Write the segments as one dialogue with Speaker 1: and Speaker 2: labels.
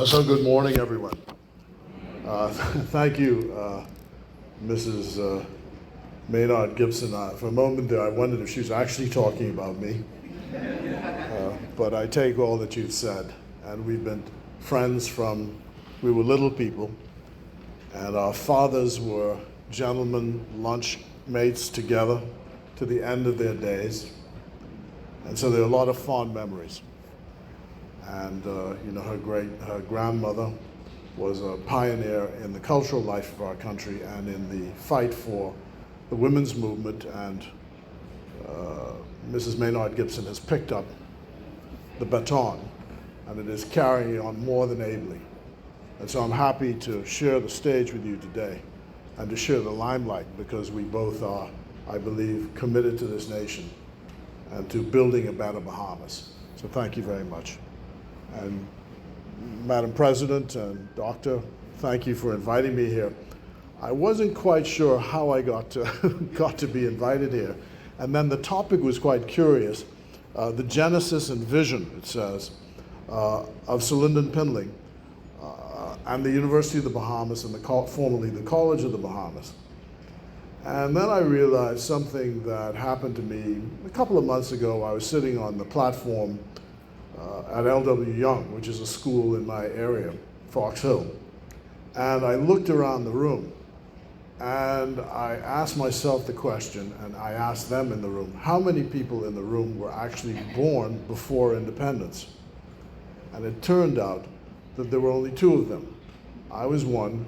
Speaker 1: So good morning, everyone. Thank you, Mrs. Maynard Gibson. For a moment there, I wondered if she was actually talking about me. But I take all that you've said. And we've been friends from we were little people. And our fathers were gentlemen lunch mates together to the end of their days. And so there are a lot of fond memories. And her grandmother was a pioneer in the cultural life of our country and in the fight for the women's movement. And Mrs. Maynard Gibson has picked up the baton, and it is carrying on more than ably. And so I'm happy to share the stage with you today and to share the limelight, because we both are, I believe, committed to this nation and to building a better Bahamas. So thank you very much. And Madam President and Doctor, thank you for inviting me here. I wasn't quite sure how I got to be invited here. And then the topic was quite curious. The genesis and vision, it says, of Sir Lynden Pindling and the University of the Bahamas, and formerly the College of the Bahamas. And then I realized something that happened to me a couple of months ago. I was sitting on the platform at L.W. Young, which is a school in my area, Fox Hill. And I looked around the room, and I asked myself the question, and I asked them in the room, how many people in the room were actually born before independence? And it turned out that there were only two of them. I was one,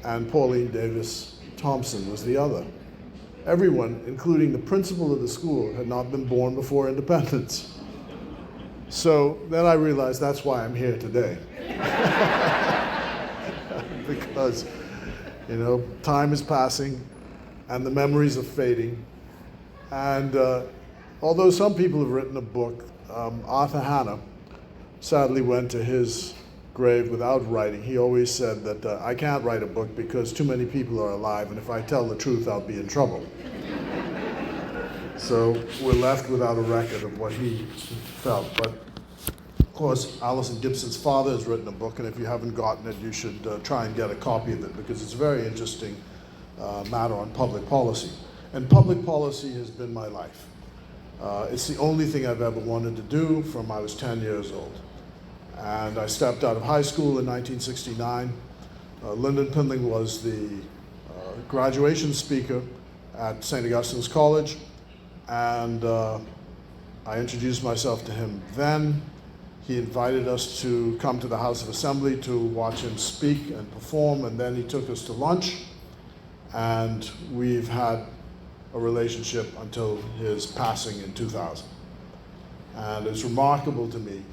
Speaker 1: and Pauline Davis Thompson was the other. Everyone, including the principal of the school, had not been born before independence. So then I realized that's why I'm here today. Because, time is passing and the memories are fading. And although some people have written a book, Arthur Hanna sadly went to his grave without writing. He always said that I can't write a book because too many people are alive, and if I tell the truth, I'll be in trouble. So we're left without a record of what he felt. But of course, Allison Gibson's father has written a book, and if you haven't gotten it, you should try and get a copy of it, because it's a very interesting matter on public policy. And public policy has been my life. It's the only thing I've ever wanted to do from I was 10 years old. And I stepped out of high school in 1969. Lynden Pindling was the graduation speaker at St. Augustine's College, and I introduced myself to him then. He invited us to come to the House of Assembly to watch him speak and perform, and then he took us to lunch, and we've had a relationship until his passing in 2000. And it's remarkable to me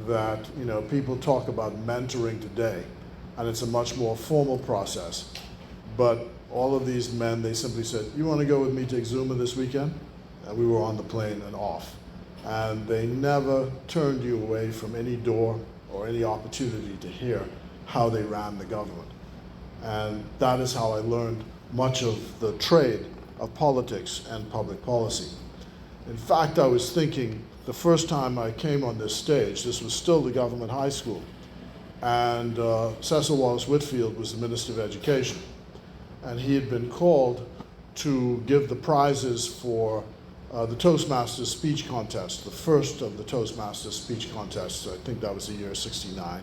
Speaker 1: that people talk about mentoring today, and it's a much more formal process. But all of these men, they simply said, "You want to go with me to Exuma this weekend?" And we were on the plane and off. And they never turned you away from any door or any opportunity to hear how they ran the government. And that is how I learned much of the trade of politics and public policy. In fact, I was thinking, the first time I came on this stage, this was still the government high school, and Cecil Wallace Whitfield was the Minister of Education, and he had been called to give the prizes for the Toastmasters speech contest, the first of the Toastmasters speech contests. I think that was the year '69,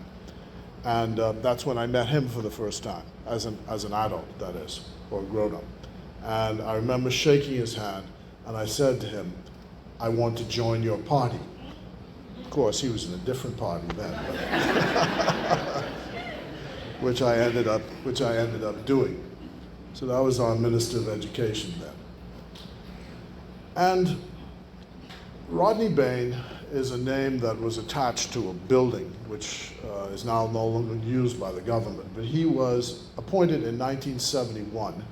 Speaker 1: and that's when I met him for the first time, as an adult, that is, or grown up. And I remember shaking his hand, and I said to him, "I want to join your party." Of course, he was in a different party then, but which I ended up doing. So that was our Minister of Education then. And Rodney Bain is a name that was attached to a building, which is now no longer used by the government. But he was appointed in 1971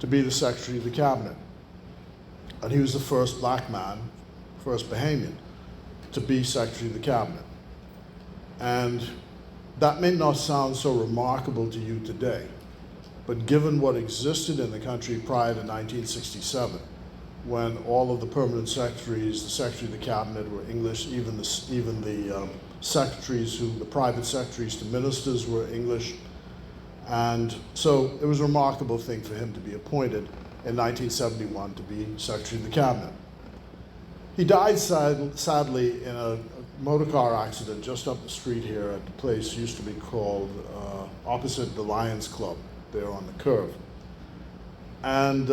Speaker 1: to be the Secretary of the Cabinet. And he was the first black man, first Bahamian, to be Secretary of the Cabinet. And that may not sound so remarkable to you today, but given what existed in the country prior to 1967, when all of the permanent secretaries, the Secretary of the Cabinet were English, even the secretaries, the private secretaries to ministers were English. And so it was a remarkable thing for him to be appointed in 1971 to be Secretary of the Cabinet. He died sadly in a motor car accident just up the street here at the place used to be called opposite the Lions Club, there on the curve, and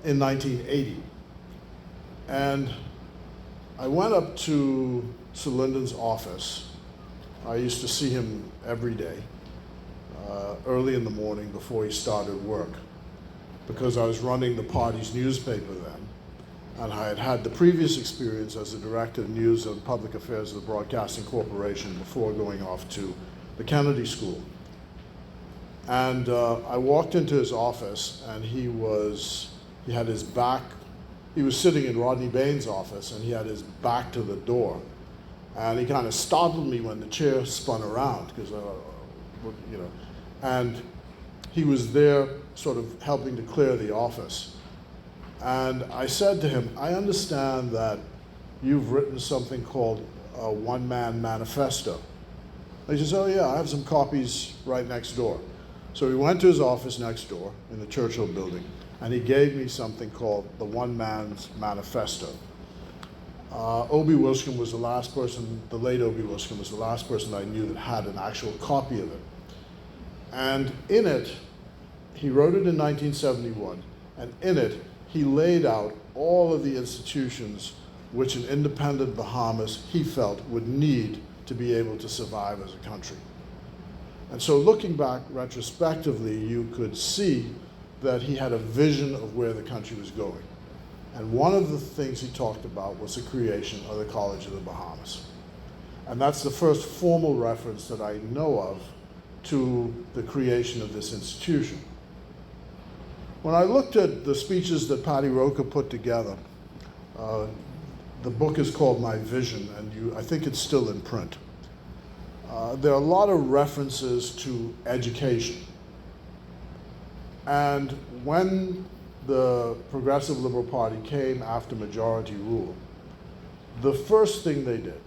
Speaker 1: in 1980. And I went up to Sir Lynden's office. I used to see him every day, early in the morning before he started work, because I was running the party's newspaper then, and I had had the previous experience as the Director of News and Public Affairs of the Broadcasting Corporation before going off to the Kennedy School. And I walked into his office, and he had his back, he was sitting in Rodney Bain's office, and he had his back to the door. And he kind of startled me when the chair spun around, because, and he was there sort of helping to clear the office. And I said to him, I understand that you've written something called a one-man manifesto. And he says, oh yeah, I have some copies right next door. So we went to his office next door in the Churchill building, and he gave me something called the One Man's Manifesto. Obie Wilscombe was the last person, the late Obie Wilscombe was the last person I knew that had an actual copy of it. And in it, he wrote it in 1971, and in it, he laid out all of the institutions which an independent Bahamas, he felt, would need to be able to survive as a country. And so looking back retrospectively, you could see that he had a vision of where the country was going. And one of the things he talked about was the creation of the College of the Bahamas. And that's the first formal reference that I know of to the creation of this institution. When I looked at the speeches that Patty Roca put together, the book is called My Vision, and I think it's still in print. There are a lot of references to education. And when the Progressive Liberal Party came after majority rule, the first thing they did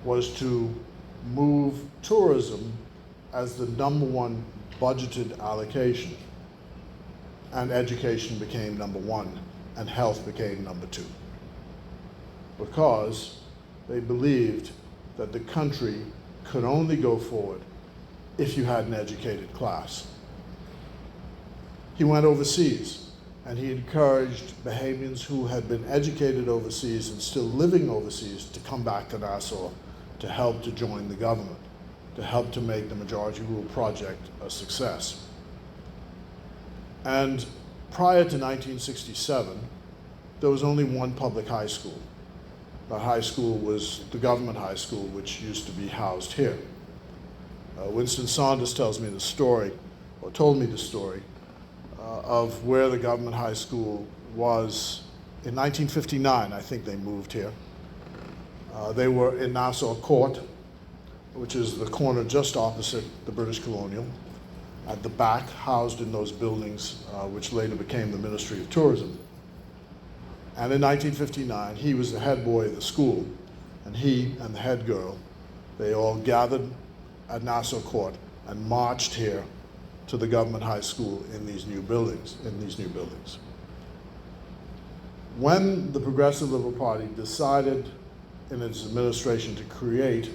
Speaker 1: was to move tourism as the #1 budgeted allocation, and education became #1, and health became #2. Because they believed that the country could only go forward if you had an educated class. He went overseas, and he encouraged Bahamians who had been educated overseas and still living overseas to come back to Nassau to help to join the government, to help to make the Majority Rule project a success. And prior to 1967, there was only one public high school. That high school was the government high school, which used to be housed here. Winston Saunders tells me the story, or told me the story, of where the government high school was in 1959. I think they moved here. They were in Nassau Court, which is the corner just opposite the British Colonial, at the back, housed in those buildings, which later became the Ministry of Tourism. And in 1959, he was the head boy of the school, and he and the head girl, they all gathered at Nassau Court and marched here to the government high school in these new buildings. When the Progressive Liberal Party decided in its administration to create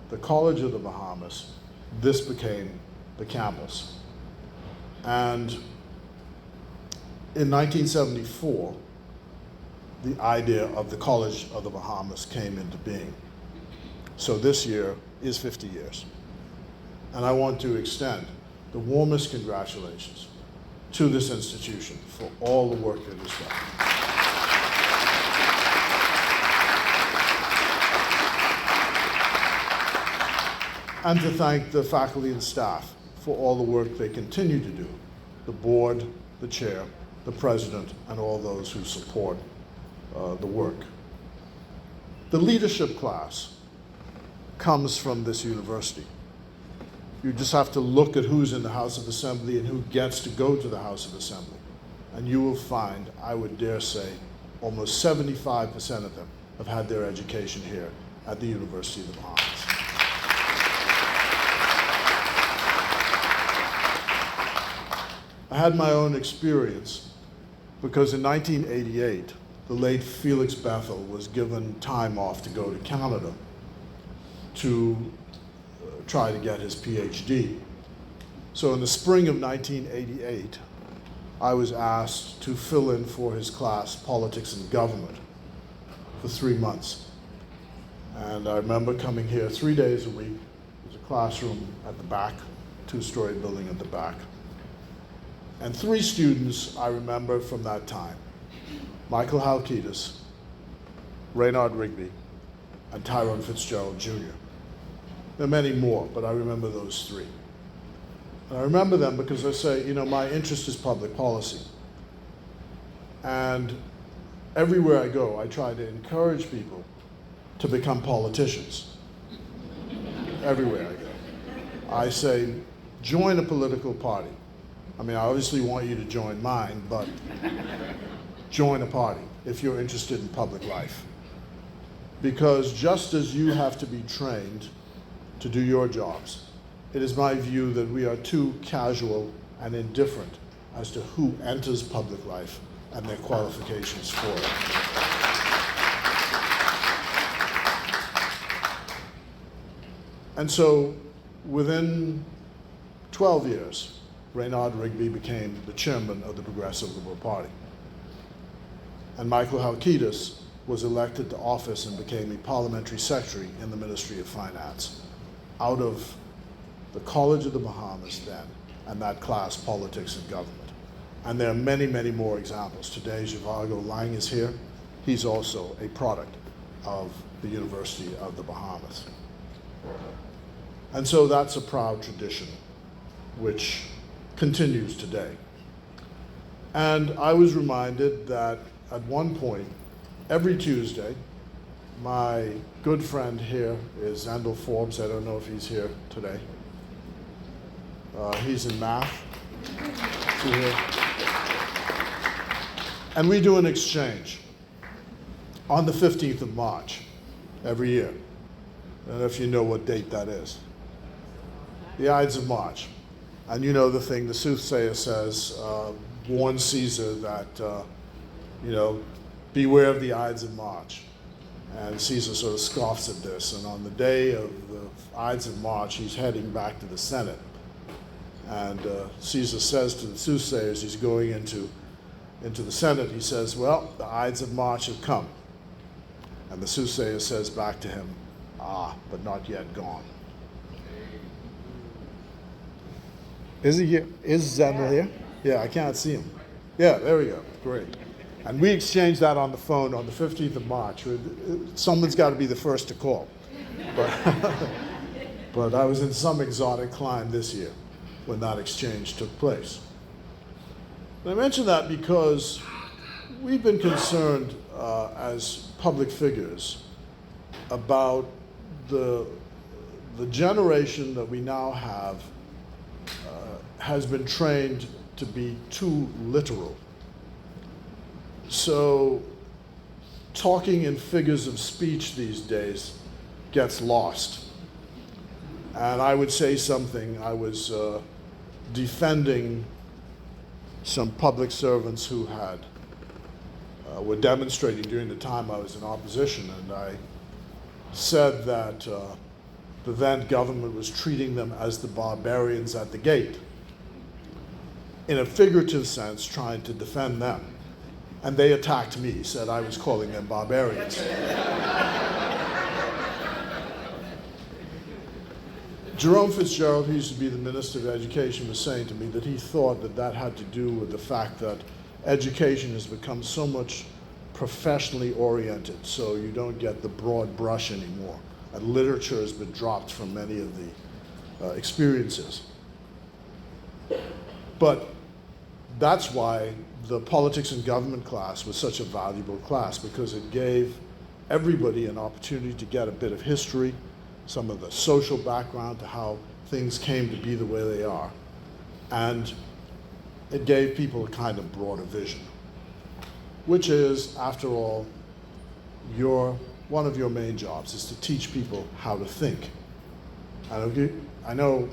Speaker 1: the College of the Bahamas, this became the campus. And in 1974, the idea of the College of the Bahamas came into being. So this year is 50 years. And I want to extend the warmest congratulations to this institution for all the work that is done. And to thank the faculty and staff for all the work they continue to do, the board, the chair, the president, and all those who support the work. The leadership class comes from this university. You just have to look at who's in the House of Assembly and who gets to go to the House of Assembly. and you will find, I would dare say, almost 75% of them have had their education here at the University of the Bahamas. I had my own experience because in 1988, the late Felix Bethel was given time off to go to Canada to try to get his PhD. So in the spring of 1988, I was asked to fill in for his class, Politics and Government, for 3 months. And I remember coming here 3 days a week. There's a classroom at the back, two-story building at the back. And 3 students I remember from that time: Michael Halkitis, Raynard Rigby, and Tyrone Fitzgerald Jr. There are many more, but I remember those 3. And I remember them because I say, you know, my interest is public policy. And everywhere I go, I try to encourage people to become politicians. Everywhere I go. I say, join a political party. I mean, I obviously want you to join mine, but join a party if you're interested in public life. Because just as you have to be trained to do your jobs, it is my view that we are too casual and indifferent as to who enters public life and their qualifications for it. And so within 12 years, Raynard Rigby became the chairman of the Progressive Liberal Party. And Michael Halkitis was elected to office and became a parliamentary secretary in the Ministry of Finance out of the College of the Bahamas then, and that class, Politics and Government. And there are many, many more examples. Today, Zhivago Lang is here. He's also a product of the University of the Bahamas. And so that's a proud tradition which continues today. And I was reminded that at one point, every Tuesday, my good friend here is Zandel Forbes. I don't know if he's here today. He's in math. And we do an exchange on the 15th of March every year. I don't know if you know what date that is. The Ides of March. And you know the thing, the soothsayer says, warn Caesar that, beware of the Ides of March. And Caesar sort of scoffs at this. And on the day of the Ides of March, he's heading back to the Senate. And Caesar says to the soothsayers, he's going into the Senate, he says, well, the Ides of March have come. And the soothsayer says back to him, but not yet gone. Is he here? Is Zandel here? Yeah, I can't see him. Yeah, there we go. Great. And we exchanged that on the phone on the 15th of March. Someone's got to be the first to call. But I was in some exotic clime this year when that exchange took place. And I mention that because we've been concerned as public figures about the generation that we now have has been trained to be too literal. So talking in figures of speech these days gets lost. And I would say something. I was defending some public servants who were demonstrating during the time I was in opposition, and I said that the then government was treating them as the barbarians at the gate, in a figurative sense, trying to defend them. And they attacked me, said I was calling them barbarians. Jerome Fitzgerald, who used to be the Minister of Education, was saying to me that he thought that that had to do with the fact that education has become so much professionally oriented, so you don't get the broad brush anymore. And literature has been dropped from many of the experiences. But that's why the politics and government class was such a valuable class, because it gave everybody an opportunity to get a bit of history, some of the social background to how things came to be the way they are. And it gave people a kind of broader vision, which is, after all, one of your main jobs is to teach people how to think. And I know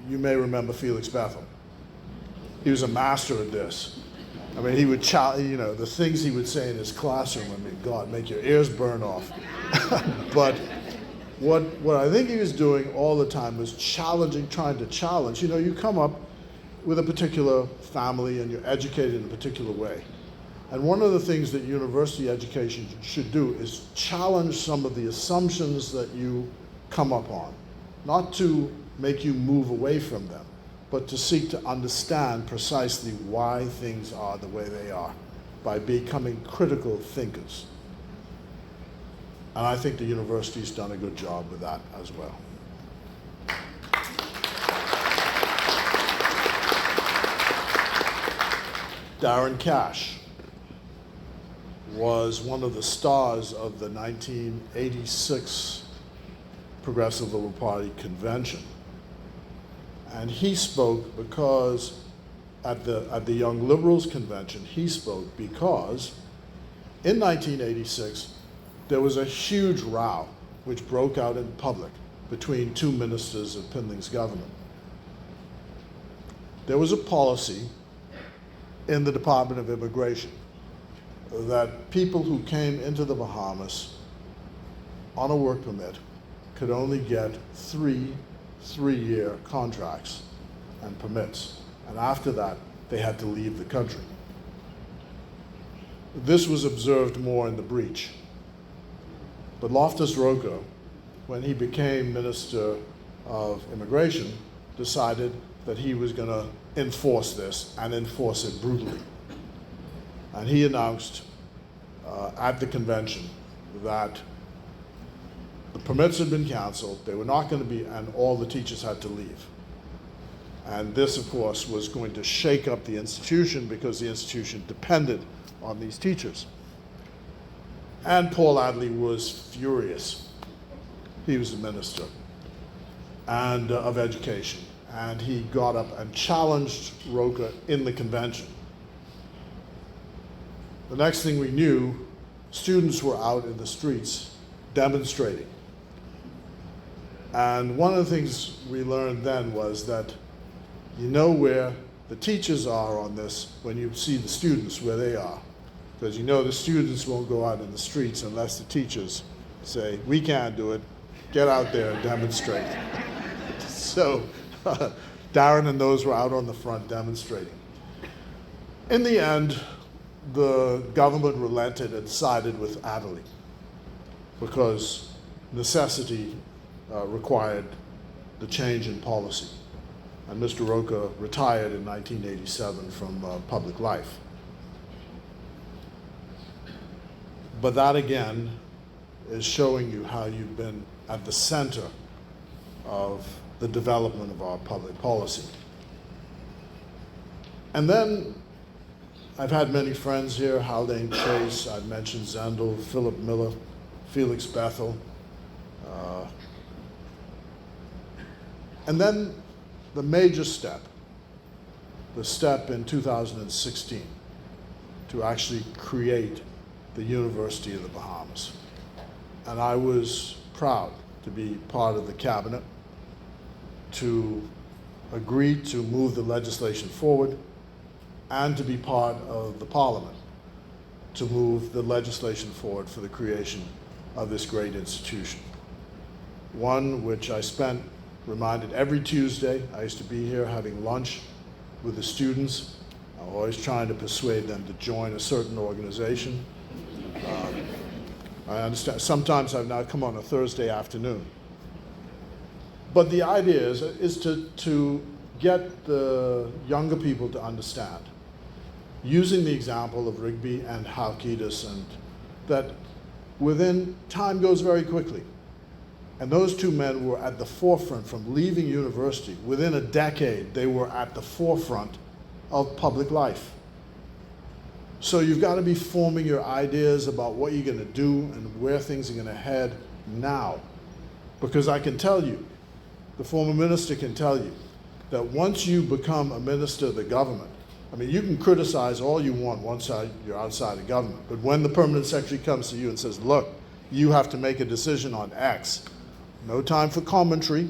Speaker 1: you may remember Felix Bethel. He was a master at this. I mean, he would the things he would say in his classroom, I mean, God, make your ears burn off. But what I think he was doing all the time was trying to challenge. You come up with a particular family and you're educated in a particular way. And one of the things that university education should do is challenge some of the assumptions that you come up on, not to make you move away from them, but to seek to understand precisely why things are the way they are by becoming critical thinkers. And I think the university's done a good job with that as well. Darren Cash was one of the stars of the 1986 Progressive Liberal Party convention. And he spoke because, at the Young Liberals convention, he spoke because in 1986, there was a huge row which broke out in public between two ministers of Pindling's government. There was a policy in the Department of Immigration that people who came into the Bahamas on a work permit could only get three-year contracts and permits. And after that, they had to leave the country. This was observed more in the breach. But Loftus Rocco, when he became Minister of Immigration, decided that he was going to enforce this and enforce it brutally. And he announced at the convention that the permits had been canceled, they were not going to be, and all the teachers had to leave. And this, of course, was going to shake up the institution because the institution depended on these teachers. And Paul Adley was furious. He was the minister of education. And he got up and challenged Roca in the convention. The next thing we knew, students were out in the streets demonstrating. And one of the things we learned then was that you know where the teachers are on this when you see the students where they are. Because you know the students won't go out in the streets unless the teachers say, we can't do it, get out there and demonstrate. So Darren and those were out on the front demonstrating. In the end, the government relented and sided with Adderley because necessity required the change in policy. And Mr. Roca retired in 1987 from public life. But that again is showing you how you've been at the center of the development of our public policy. And then I've had many friends here, Haldane Chase, I've mentioned Zendel, Philip Miller, Felix Bethel. And then the major step, the step in 2016 to actually create the University of the Bahamas. And I was proud to be part of the cabinet, to agree to move the legislation forward, and to be part of the parliament to move the legislation forward for the creation of this great institution. One which I spent reminded every Tuesday. I used to be here having lunch with the students. I'm always trying to persuade them to join a certain organization. I understand, sometimes I've now come on a Thursday afternoon. But the idea is to get the younger people to understand, using the example of Rigby and Halkitis, and that within time goes very quickly. And those two men were at the forefront from leaving university. Within a decade, they were at the forefront of public life. So you've got to be forming your ideas about what you're going to do and where things are going to head now. Because I can tell you, the former minister can tell you, that once you become a minister of the government, I mean, you can criticize all you want once you're outside of government, but when the permanent secretary comes to you and says, look, you have to make a decision on X, no time for commentary,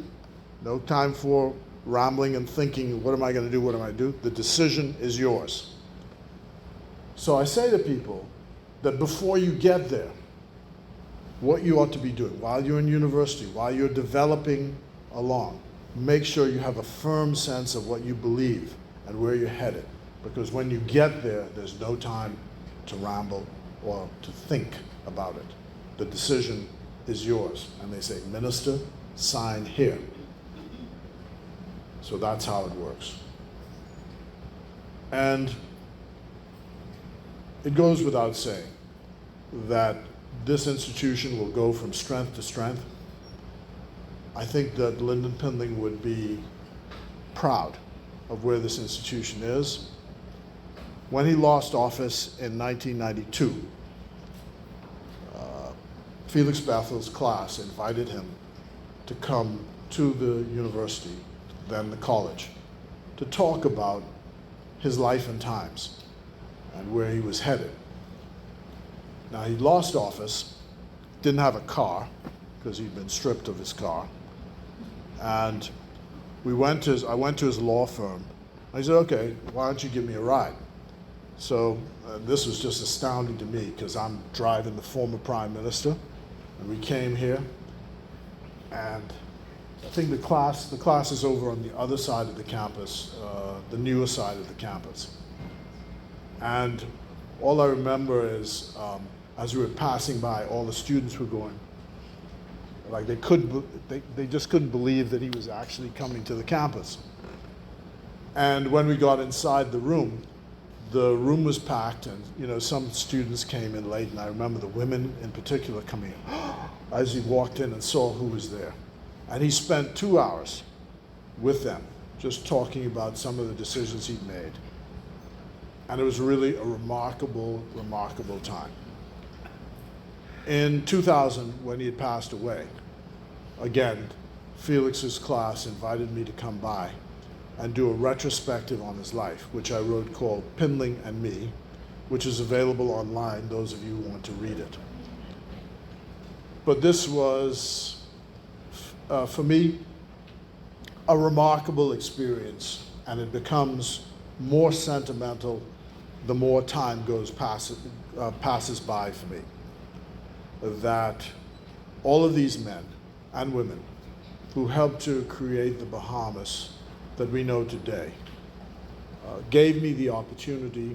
Speaker 1: no time for rambling and thinking, what am I going to do, what am I going to do? The decision is yours. So I say to people that before you get there, what you ought to be doing while you're in university, while you're developing along, make sure you have a firm sense of what you believe and where you're headed. Because when you get there, there's no time to ramble or to think about it. The decision is yours. And they say, Minister, sign here. So that's how it works. And it goes without saying that this institution will go from strength to strength. I think that Lynden Pindling would be proud of where this institution is. When he lost office in 1992, Felix Bethel's class invited him to come to the university, then the college, to talk about his life and times and where he was headed. Now, he lost office, didn't have a car because he'd been stripped of his car, and I went to his law firm. I said, okay, why don't you give me a ride? So this was just astounding to me because I'm driving the former prime minister, and we came here, and I think the class is over on the other side of the campus, the newer side of the campus. And all I remember is as we were passing by, all the students were going, like they just couldn't believe that he was actually coming to the campus. And when we got inside the room was packed, and some students came in late, and I remember the women in particular coming in as he walked in and saw who was there. And he spent 2 hours with them, just talking about some of the decisions he'd made. And it was really a remarkable, remarkable time. In 2000, when he had passed away, again, Felix's class invited me to come by and do a retrospective on his life, which I wrote called Pindling and Me, which is available online, those of you who want to read it. But this was, for me, a remarkable experience, and it becomes more sentimental the more time passes by for me. That all of these men and women who helped to create the Bahamas that we know today gave me the opportunity,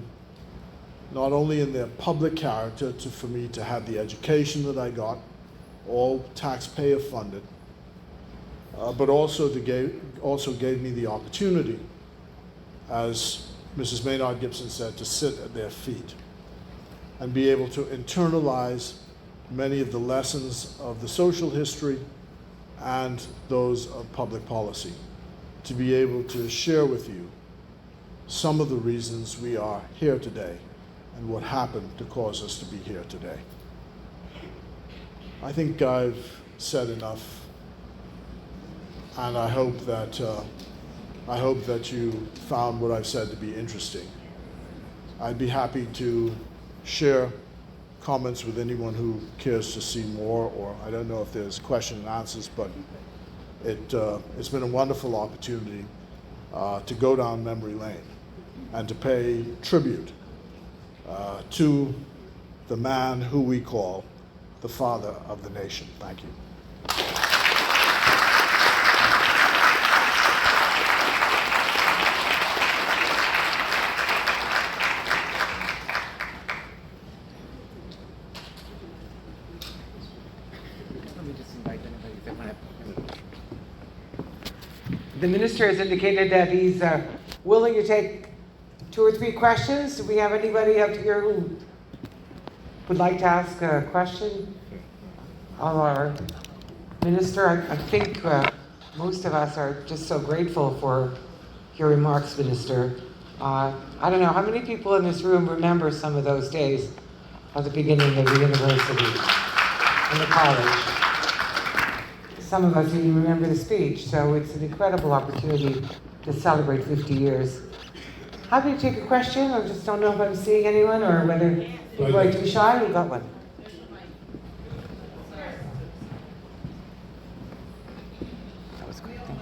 Speaker 1: not only in their public character, for me to have the education that I got, all taxpayer funded, but also gave me the opportunity, as Mrs. Maynard Gibson said, to sit at their feet and be able to internalize many of the lessons of the social history and those of public policy, to be able to share with you some of the reasons we are here today and what happened to cause us to be here today. I think I've said enough, and I hope that you found what I've said to be interesting. I'd be happy to share comments with anyone who cares to see more, or I don't know if there's question and answers, but it's been a wonderful opportunity to go down memory lane and to pay tribute to the man who we call the father of the nation. Thank you.
Speaker 2: The minister has indicated that he's willing to take 2 or 3 questions. Do we have anybody up here who would like to ask a question of our minister? I think most of us are just so grateful for your remarks, Minister. I don't know, how many people in this room remember some of those days of the beginning of the university and the college? Some of us even remember the speech, so it's an incredible opportunity to celebrate 50 years. Happy to take a question. I just don't know if I'm seeing anyone or whether you're going to be shy. You got one. That was quick. Thank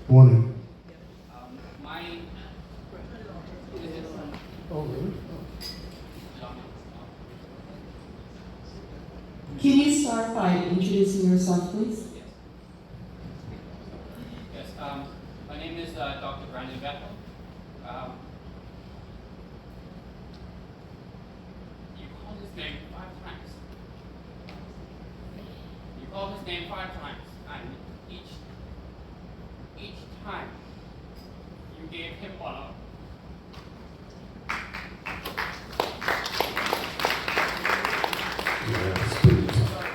Speaker 2: you.
Speaker 1: Morning.
Speaker 3: My
Speaker 1: Oh, really?
Speaker 4: Can you start by introducing yourself, please?
Speaker 3: yes, my name is Dr. Brandon Bethel. You called his name 5 times. You called his name 5 times, and each time you gave him honor.
Speaker 1: Yeah, it's pretty tough.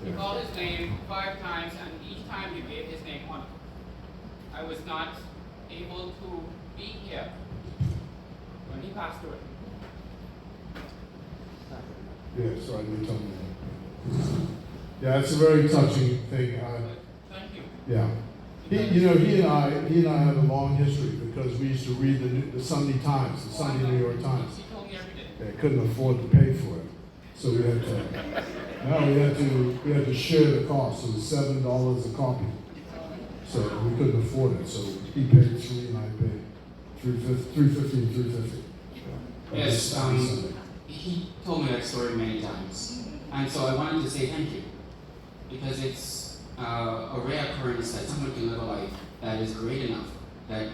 Speaker 3: You called his name 5 times, and each time you gave his name honor. I was not able to be here when he passed away.
Speaker 1: Yeah, sorry, you told me that. Yeah, it's a very touching thing.
Speaker 3: Thank you.
Speaker 1: Yeah. He and I have a long history because we used to read the Sunday Times, the Sunday New York Times.
Speaker 3: He told me every day.
Speaker 1: They couldn't afford to pay for it, so we had to share the cost. It was $7 a copy, so we couldn't afford it. So he paid $3 and I paid $3.50 and $3.50.
Speaker 3: Yes, he told me that story many times, and so I wanted to say thank you, because it's a rare occurrence that someone can live a life that is great enough that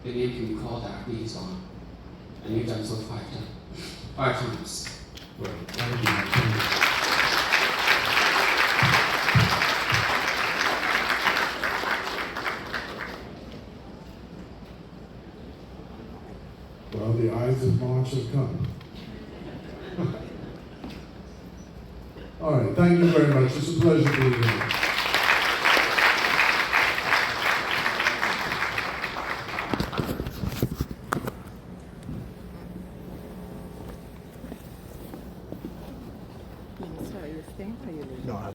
Speaker 3: the name can be called after he's gone, and you've done so 5 times.
Speaker 1: Well, thank you. Well, the Ides of March have come. All right, thank you very much. It's a pleasure being here.
Speaker 5: Sorry, you staying or you leaving?
Speaker 1: No,